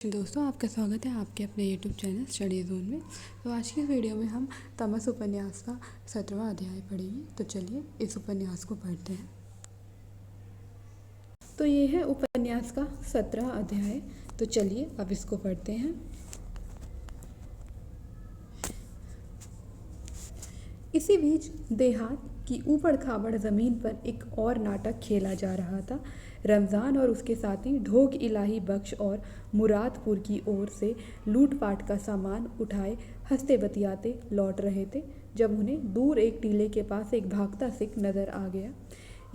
दोस्तों, आपका स्वागत है आपके अपने यूट्यूब चैनल स्टडी जोन में। तो आज की इस वीडियो में हम तमस उपन्यास का 17वां अध्याय पढ़ेंगे। तो चलिए इस उपन्यास को पढ़ते हैं। तो ये है उपन्यास का 17वां अध्याय। तो चलिए अब इसको पढ़ते हैं। इसी बीच देहात की ऊबड़ खाबड़ ज़मीन पर एक और नाटक खेला जा रहा था। रमज़ान और उसके साथी ढोक इलाही बख्श और मुरादपुर की ओर से लूटपाट का सामान उठाए हंसते बतियाते लौट रहे थे जब उन्हें दूर एक टीले के पास एक भागता सिख नज़र आ गया।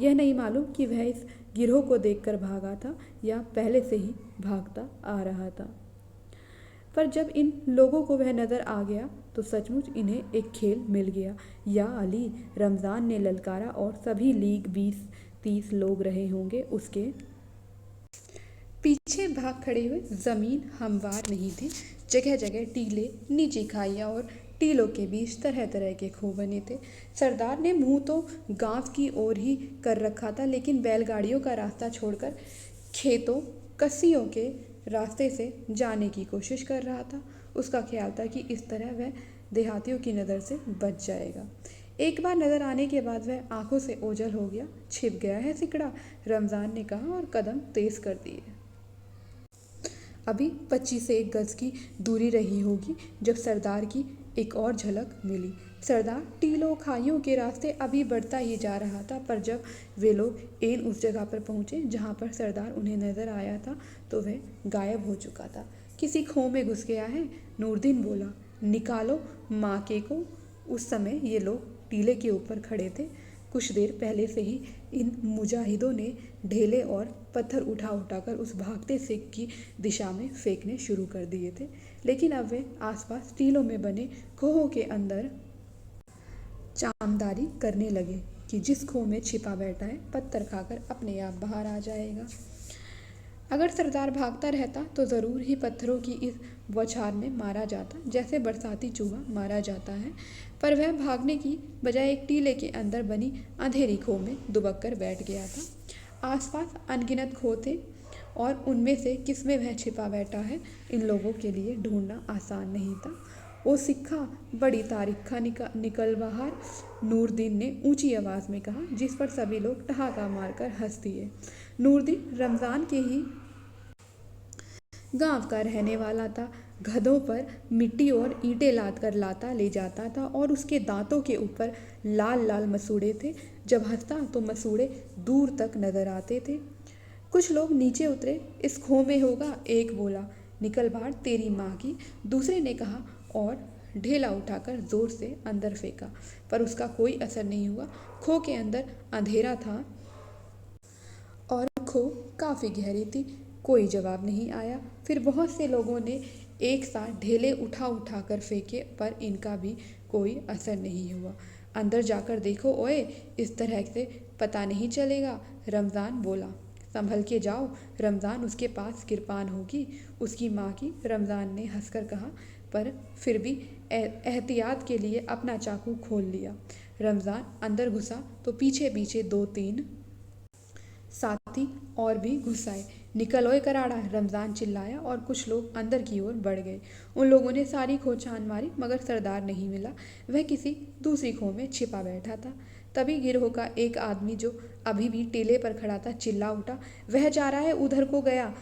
यह नहीं मालूम कि वह इस गिरोह को देखकर भागा था या पहले से ही भागता आ रहा था, पर जब इन लोगों को वह नज़र आ गया तो सचमुच इन्हें एक खेल मिल गया। या अली, रमज़ान ने ललकारा, और सभी लीग 20-30 लोग रहे होंगे उसके पीछे भाग खड़े हुए। ज़मीन हमवार नहीं थी, जगह जगह टीले, नीची खाइयाँ और टीलों के बीच तरह तरह के खो बने थे। सरदार ने मुंह तो गांव की ओर ही कर रखा था, लेकिन बैलगाड़ियों का रास्ता छोड़कर खेतों कस्सियों के रास्ते से जाने की कोशिश कर रहा था। उसका ख्याल था कि इस तरह वह देहातियों की नज़र से बच जाएगा। एक बार नज़र आने के बाद वह आंखों से ओझल हो गया। छिप गया है सिकड़ा, रमज़ान ने कहा और कदम तेज कर दिए। अभी 25 से 1 गज की दूरी रही होगी जब सरदार की एक और झलक मिली। सरदार टीलों खाइयों के रास्ते अभी बढ़ता ही जा रहा था, पर जब वे लोग एन उस जगह पर पहुंचे जहां पर सरदार उन्हें नजर आया था तो वह गायब हो चुका था। किसी खो में घुस गया है, नूरदीन बोला। निकालो माके को। उस समय ये लोग टीले के ऊपर खड़े थे। कुछ देर पहले से ही इन मुजाहिदों ने ढेले और पत्थर उठा उठाकर उस भागते सिख की दिशा में फेंकने शुरू कर दिए थे, लेकिन अब वे आसपास टीलों में बने खोहों के अंदर चामदारी करने लगे कि जिस खो में छिपा बैठा है पत्थर खाकर अपने आप बाहर आ जाएगा। अगर सरदार भागता रहता तो ज़रूर ही पत्थरों की इस बौछार में मारा जाता, जैसे बरसाती चूहा मारा जाता है, पर वह भागने की बजाय एक टीले के अंदर बनी अंधेरी खो में दुबक कर बैठ गया था। आसपास अनगिनत खो थे और उनमें से किस में वह छिपा बैठा है इन लोगों के लिए ढूंढना आसान नहीं था। ओ सिक्खा, बड़ी तारीखा निकल बाहर, नूरदीन ने ऊंची आवाज़ में कहा, जिस पर सभी लोग ठहाका मारकर हंस दिए। नूरदीन रमज़ान के ही गांव का रहने वाला था। गधों पर मिट्टी और ईंटें लाद कर लाता ले जाता था और उसके दांतों के ऊपर लाल लाल मसूड़े थे। जब हंसता तो मसूड़े दूर तक नजर आते थे। कुछ लोग नीचे उतरे। इस खो में होगा, एक बोला। निकल बाहर तेरी माँ की, दूसरे ने कहा और ढेला उठाकर जोर से अंदर फेंका, पर उसका कोई असर नहीं हुआ। खो के अंदर अंधेरा था और खो काफ़ी गहरी थी। कोई जवाब नहीं आया। फिर बहुत से लोगों ने एक साथ ढेले उठा उठा कर फेंके, पर इनका भी कोई असर नहीं हुआ। अंदर जाकर देखो ओए, इस तरह से पता नहीं चलेगा, रमज़ान बोला। संभल के जाओ, रमज़ान उसके पास किरपान होगी, उसकी माँ की, रमज़ान ने हंसकर कहा, पर फिर भी एहतियात के लिए अपना चाकू खोल लिया। रमज़ान अंदर घुसा तो पीछे पीछे 2-3 साथी और भी घुस आए। निकल ओए कराड़ा, रमज़ान चिल्लाया और कुछ लोग अंदर की ओर बढ़ गए। उन लोगों ने सारी खो छान मारी, मगर सरदार नहीं मिला। वह किसी दूसरी खो में छिपा बैठा था। तभी गिरोह का एक आदमी जो अभी भी टीले पर खड़ा था चिल्ला उठा, वह जा रहा है, उधर को गया।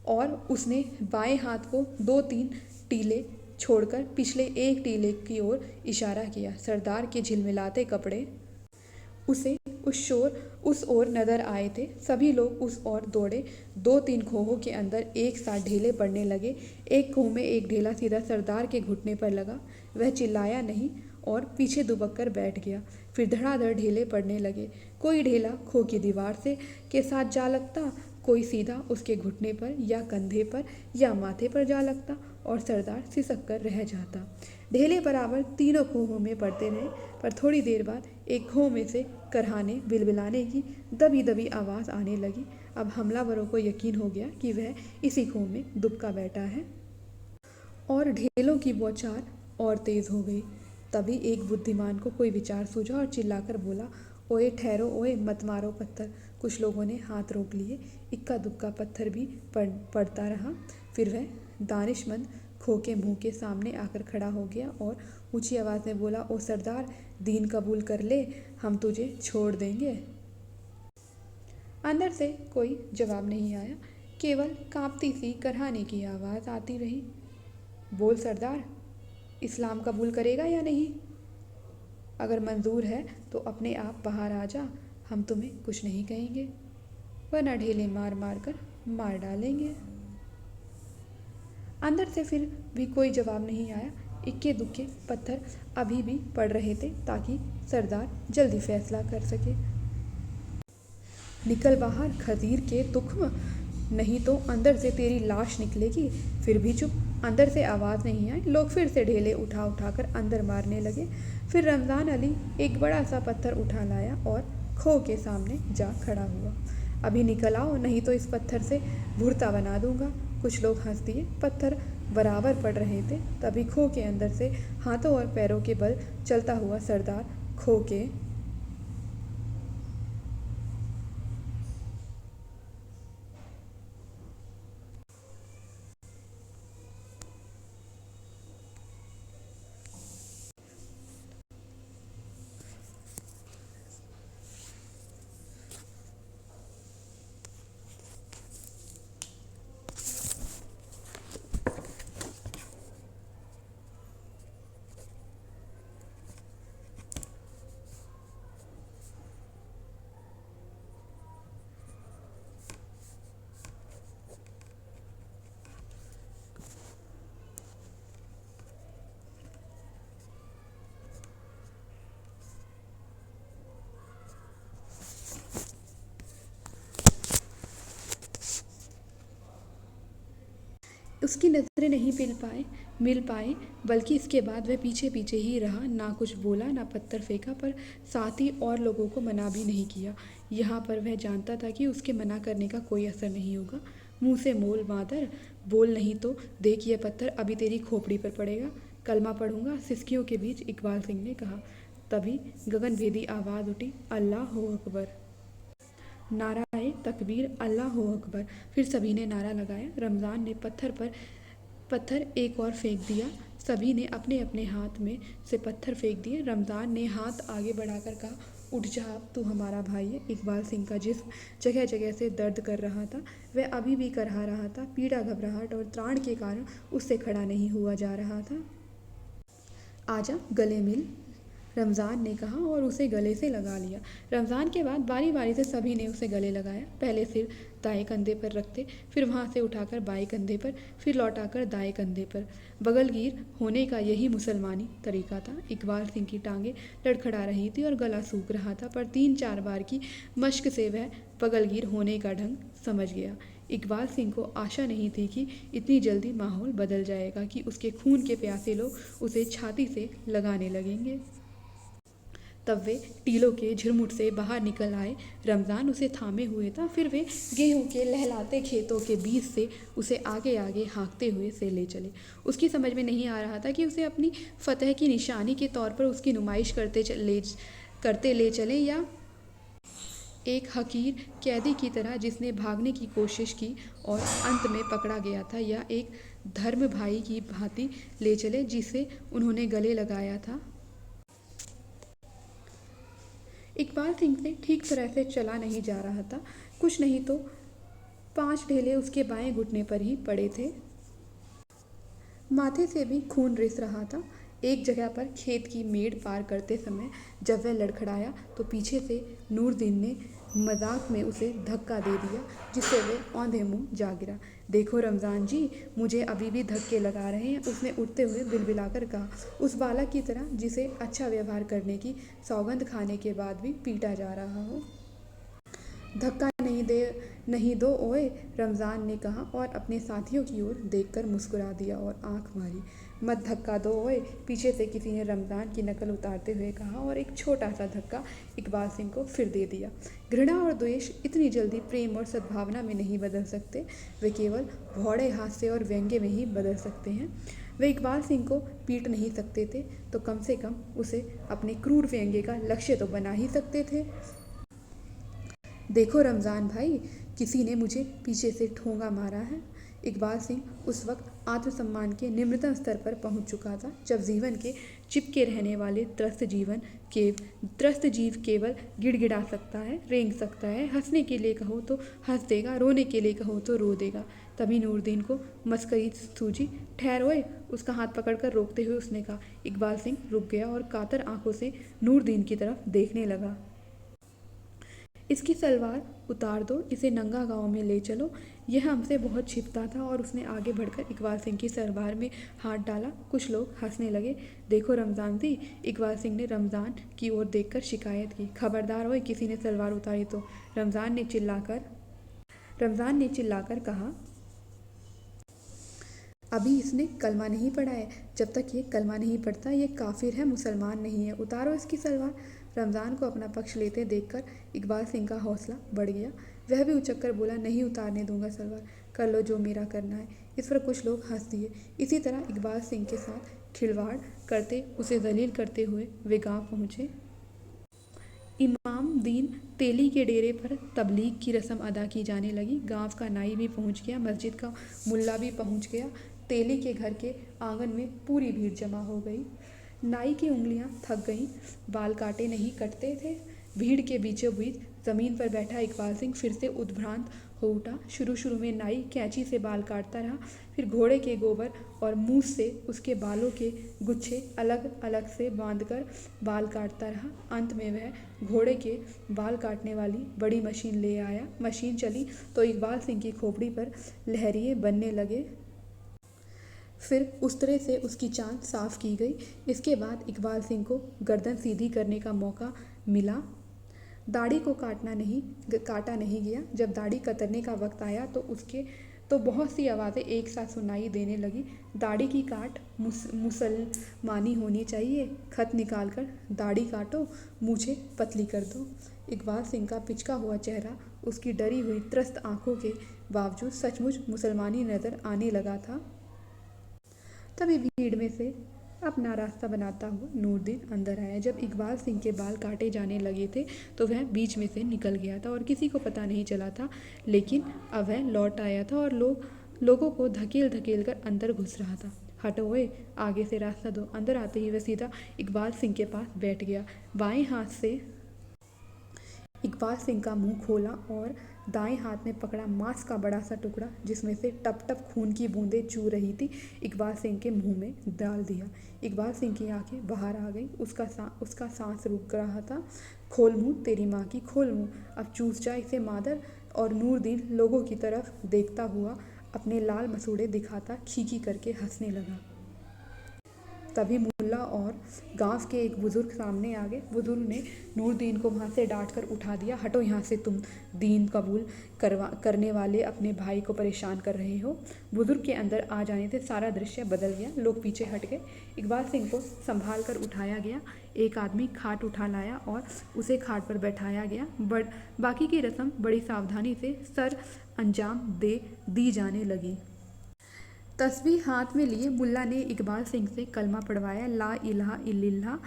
और उसने बाएं हाथ को 2-3 टीले छोड़कर पिछले एक टीले की ओर इशारा किया। सरदार के झिलमिलाते कपड़े उसे उस ओर नजर आए थे। सभी लोग उस ओर दौड़े। 2-3 खोहों के अंदर एक साथ ढेले पड़ने लगे। एक खो में एक ढेला सीधा सरदार के घुटने पर लगा। वह चिल्लाया नहीं और पीछे दुबक कर बैठ गया। फिर धड़ाधड़ ढेले पड़ने लगे। कोई ढेला खो की दीवार से के साथ जा लगता, कोई सीधा उसके घुटने पर या कंधे पर या माथे पर जा लगता और सरदार सिसक कर रह जाता। ढेले बराबर तीनों खोहों में पड़ते रहे, पर थोड़ी देर बाद एक खो में से करहाने बिलबिलाने की दबी दबी आवाज़ आने लगी। अब हमलावरों को यकीन हो गया कि वह इसी खो में दुबका बैठा है और ढेलों की बौछार और तेज़ हो गई। तभी एक बुद्धिमान को कोई विचार सूझा और चिल्लाकर बोला, ओए ठहरो, ओए मत मारो पत्थर। कुछ लोगों ने हाथ रोक लिए। इक्का दुक्का पत्थर भी पड़ता रहा। फिर वह दानिशमंद खो के मुंह के सामने आकर खड़ा हो गया और ऊंची आवाज़ में बोला, ओ सरदार, दीन कबूल कर ले, हम तुझे छोड़ देंगे। अंदर से कोई जवाब नहीं आया, केवल कांपती सी करहाने की आवाज़ आती रही। बोल सरदार, इस्लाम कबूल करेगा या नहीं? अगर मंजूर है तो अपने आप बाहर आ जा, हम तुम्हें कुछ नहीं कहेंगे, वरना ढेले मार मार कर मार डालेंगे। अंदर से फिर भी कोई जवाब नहीं आया। इक्के दुक्के पत्थर अभी भी पड़ रहे थे ताकि सरदार जल्दी फैसला कर सके। निकल बाहर खजीर के तुख्म, नहीं तो अंदर से तेरी लाश निकलेगी। फिर भी चुप, अंदर से आवाज़ नहीं आई। लोग फिर से ढेले उठा उठाकर अंदर मारने लगे। फिर रमज़ान अली एक बड़ा सा पत्थर उठा लाया और खो के सामने जा खड़ा हुआ। अभी निकल आओ, नहीं तो इस पत्थर से भुर्ता बना दूंगा। कुछ लोग हंस दिए। पत्थर बराबर पड़ रहे थे। तभी खो के अंदर से हाथों और पैरों के बल चलता हुआ सरदार खो के उसकी नज़रें नहीं मिल पाए, बल्कि इसके बाद वह पीछे पीछे ही रहा। ना कुछ बोला, ना पत्थर फेंका, पर साथ ही और लोगों को मना भी नहीं किया। यहाँ पर वह जानता था कि उसके मना करने का कोई असर नहीं होगा। मुंह से मोल मादर, बोल, नहीं तो देख ये पत्थर अभी तेरी खोपड़ी पर पड़ेगा। कलमा पढ़ूंगा, सिसकियों के बीच इकबाल सिंह ने कहा। तभी गगनभेदी आवाज़ उठी, अल्लाह हो अकबर। नाराए तकबीर, अल्लाह हो अकबर। फिर सभी ने नारा लगाया। रमज़ान ने पत्थर एक और फेंक दिया। सभी ने अपने अपने हाथ में से पत्थर फेंक दिए। रमज़ान ने हाथ आगे बढ़ाकर कहा, उठ जा, अब तू हमारा भाई है। इकबाल सिंह का जिस्म जगह जगह से दर्द कर रहा था। वह अभी भी करहा रहा था। पीड़ा, घबराहट और त्राण के कारण उससे खड़ा नहीं हुआ जा रहा था। आजा, गले मिल, रमज़ान ने कहा और उसे गले से लगा लिया। रमज़ान के बाद बारी बारी से सभी ने उसे गले लगाया। पहले सिर दाएं कंधे पर रखते, फिर वहाँ से उठाकर बाएं कंधे पर, फिर लौटाकर दाएं कंधे पर। बगलगीर होने का यही मुसलमानी तरीका था। इकबाल सिंह की टांगें लड़खड़ा रही थी और गला सूख रहा था, पर 3-4 बार की मश्क से वह बगलगीर होने का ढंग समझ गया। इकबाल सिंह को आशा नहीं थी कि इतनी जल्दी माहौल बदल जाएगा, कि उसके खून के प्यासे लोग उसे छाती से लगाने लगेंगे। तब वे टीलों के झुरमुट से बाहर निकल आए। रमज़ान उसे थामे हुए था। फिर वे गेहूं के लहलाते खेतों के बीच से उसे आगे आगे हाँकते हुए से ले चले। उसकी समझ में नहीं आ रहा था कि उसे अपनी फतह की निशानी के तौर पर उसकी नुमाइश करते ले चले, या एक हकीर कैदी की तरह जिसने भागने की कोशिश की और अंत में पकड़ा गया था, या एक धर्म भाई की भांति ले चले जिसे उन्होंने गले लगाया था। इकबाल सिंह से ठीक तरह से चला नहीं जा रहा था। कुछ नहीं तो 5 ढेले उसके बाएं घुटने पर ही पड़े थे। माथे से भी खून रिस रहा था। एक जगह पर खेत की मेड़ पार करते समय जब वह लड़खड़ाया तो पीछे से नूरदीन ने मजाक में उसे धक्का दे दिया, जिससे वह औंधे मुंह जा गिरा। देखो रमज़ान जी, मुझे अभी भी धक्के लगा रहे हैं, उसने उठते हुए बिलबिलाकर कहा, उस बालक की तरह जिसे अच्छा व्यवहार करने की सौगंध खाने के बाद भी पीटा जा रहा हो। धक्का नहीं दो ओए, रमज़ान ने कहा और अपने साथियों की ओर देखकर मुस्कुरा दिया और आंख मारी। मत धक्का दो ओए, पीछे से किसी ने रमज़ान की नकल उतारते हुए कहा और एक छोटा सा धक्का इकबाल सिंह को फिर दे दिया। घृणा और द्वेष इतनी जल्दी प्रेम और सद्भावना में नहीं बदल सकते, वे केवल भौड़े हास्य और व्यंग्य में ही बदल सकते हैं। वे इकबाल सिंह को पीट नहीं सकते थे तो कम से कम उसे अपने क्रूर व्यंग्य का लक्ष्य तो बना ही सकते थे। देखो रमज़ान भाई, किसी ने मुझे पीछे से ठोंगा मारा है। इकबाल सिंह उस वक्त आत्मसम्मान के निम्नतम स्तर पर पहुंच चुका था, जब जीवन के चिपके रहने वाले त्रस्त जीव केवल गिड़गिड़ा सकता है, रेंग सकता है। हंसने के लिए कहो तो हंस देगा, रोने के लिए कहो तो रो देगा। तभी नूरदीन को मस्करी सूझी। ठहर ओए, उसका हाथ पकड़कर रोकते हुए उसने कहा। इकबाल सिंह रुक गया और कातर आंखों से नूरदीन की तरफ देखने लगा। इसकी सलवार उतार दो, इसे नंगा गांव में ले चलो, यह हमसे बहुत छिपता था। और उसने आगे बढ़कर इकबाल सिंह की सलवार में हाथ डाला। कुछ लोग हंसने लगे। देखो रमज़ान दी, इकबाल सिंह ने रमज़ान की ओर देखकर शिकायत की। खबरदार हो, किसी ने सलवार उतारी तो। रमज़ान ने चिल्लाकर कहा, अभी इसने कलमा नहीं पढ़ा है। जब तक ये कलमा नहीं पढ़ता ये काफिर है, मुसलमान नहीं है। उतारो इसकी सलवार। रमज़ान को अपना पक्ष लेते देखकर इकबाल सिंह का हौसला बढ़ गया। वह भी उचक कर बोला, नहीं उतारने दूंगा सलवार, कर लो जो मेरा करना है। इस पर कुछ लोग हंस दिए। इसी तरह इकबाल सिंह के साथ खिलवाड़ करते, उसे जलील करते हुए वे गाँव पहुँचे। इमाम दीन तेली के डेरे पर तबलीग की रस्म अदा की जाने लगी। गांव का नाई भी पहुंच गया, मस्जिद का मुल्ला भी पहुंच गया। तेली के घर के आंगन में पूरी भीड़ जमा हो गई। नाई की उंगलियां थक गईं, बाल काटे नहीं कटते थे। भीड़ के बीचों बीच ज़मीन पर बैठा इकबाल सिंह फिर से उद्भ्रांत हो उठा। शुरू में नाई कैंची से बाल काटता रहा, फिर घोड़े के गोबर और मूस से उसके बालों के गुच्छे अलग अलग से बांधकर बाल काटता रहा। अंत में वह घोड़े के बाल काटने वाली बड़ी मशीन ले आया। मशीन चली तो इकबाल सिंह की खोपड़ी पर लहरिए बनने लगे। फिर उस तरह से उसकी चाँद साफ की गई। इसके बाद इकबाल सिंह को गर्दन सीधी करने का मौका मिला। दाढ़ी को काटा नहीं गया। जब दाढ़ी कतरने का वक्त आया तो बहुत सी आवाज़ें एक साथ सुनाई देने लगी। दाढ़ी की काट मुसलमानी होनी चाहिए, खत निकाल कर दाढ़ी काटो, मूछें पतली कर दो। इकबाल सिंह का पिचका हुआ चेहरा उसकी डरी हुई त्रस्त आंखों के बावजूद सचमुच मुसलमानी नज़र आने लगा था। तभी भीड़ में से अपना रास्ता बनाता हुआ नूरदीन अंदर आया। जब इकबाल सिंह के बाल काटे जाने लगे थे तो वह बीच में से निकल गया था और किसी को पता नहीं चला था, लेकिन अब वह लौट आया था और लोगों को धकेल कर अंदर घुस रहा था। हटो ओए, आगे से रास्ता दो। अंदर आते ही वह सीधा इकबाल सिंह के पास बैठ गया। बाएं हाथ से इकबाल सिंह का मुंह खोला और दाएं हाथ में पकड़ा मांस का बड़ा सा टुकड़ा, जिसमें से टप टप खून की बूंदें चू रही थी, इकबाल सिंह के मुंह में डाल दिया। इकबाल सिंह की आंखें बाहर आ गईं। उसका सांस रुक रहा था। खोल मुंह, तेरी माँ की खोल मुंह, अब चूस जा इसे मादर। और नूरदीन लोगों की तरफ देखता हुआ अपने लाल मसूड़े दिखाता खीखी करके हंसने लगा। तभी मुल्ला और गांव के एक बुजुर्ग सामने आ गए। बुजुर्ग ने नूरदीन को वहाँ से डांट कर उठा दिया। हटो यहाँ से, तुम दीन कबूल करने वाले अपने भाई को परेशान कर रहे हो। बुजुर्ग के अंदर आ जाने से सारा दृश्य बदल गया। लोग पीछे हट गए। इकबाल सिंह को संभाल कर उठाया गया। एक आदमी खाट उठा लाया और उसे खाट पर बैठाया गया। बाकी की रस्म बड़ी सावधानी से सर अंजाम दी जाने लगी। तस्बीह हाथ में लिए मुल्ला ने इकबाल सिंह से कलमा पढ़वाया। ला इलाहा इल्लल्लाह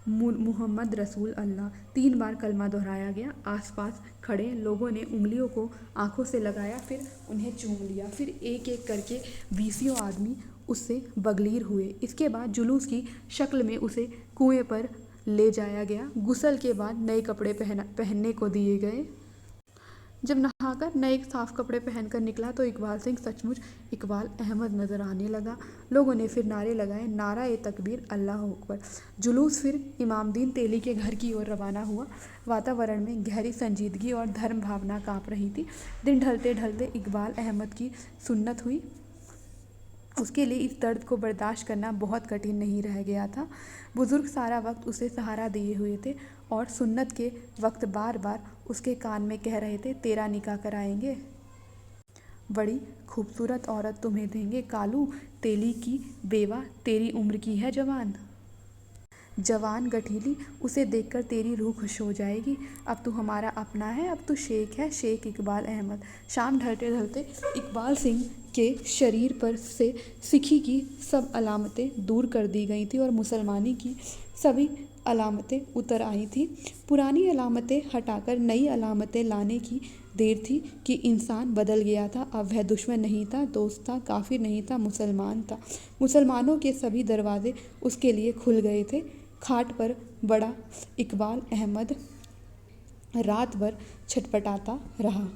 मुहम्मद रसूल अल्लाह। 3 बार कलमा दोहराया गया। आसपास खड़े लोगों ने उंगलियों को आंखों से लगाया, फिर उन्हें चूम लिया। फिर एक एक करके 20 आदमी उससे बगलीर हुए। इसके बाद जुलूस की शक्ल में उसे कुएं पर ले जाया गया। गुस्ल के बाद नए कपड़े पहनने को दिए गए। जब नहाकर नए साफ कपड़े पहनकर निकला तो इकबाल सिंह सचमुच इकबाल अहमद नजर आने लगा। लोगों ने फिर नारे लगाए, नारा ए तकबीर, अल्लाह अकबर। जुलूस फिर इमामदीन तेली के घर की ओर रवाना हुआ। वातावरण में गहरी संजीदगी और धर्म भावना काँप रही थी। दिन ढलते ढलते इकबाल अहमद की सुन्नत हुई। उसके लिए इस दर्द को बर्दाश्त करना बहुत कठिन नहीं रह गया था। बुजुर्ग सारा वक्त उसे सहारा दिए हुए थे और सुन्नत के वक्त बार बार उसके कान में कह रहे थे, तेरा निकाह कराएंगे, बड़ी खूबसूरत औरत तुम्हें देंगे कालू, तेली की बेवा, तेरी उम्र की है जवान गठीली, उसे देखकर तेरी रूह खुश हो जाएगी। अब तू हमारा अपना है, अब तू शेख है, शेख इकबाल अहमद। शाम ढलते ढलते इकबाल सिंह के शरीर पर से सिखी की सब अलामतें दूर कर दी गई थी और मुसलमानी की सभी अलामतें उतर आई थी। पुरानी अलामतें हटाकर नई अलामतें लाने की देर थी कि इंसान बदल गया था। अब वह दुश्मन नहीं था, दोस्त था, काफिर नहीं था, मुसलमान था। मुसलमानों के सभी दरवाजे उसके लिए खुल गए थे। खाट पर बड़ा इकबाल अहमद रात भर छटपटाता रहा।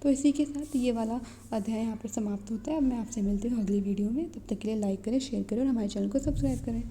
तो इसी के साथ ये वाला अध्याय यहाँ पर समाप्त होता है। अब मैं आपसे मिलती हूँ अगली वीडियो में। तब तक के लिए लाइक करें, शेयर करें और हमारे चैनल को सब्सक्राइब करें।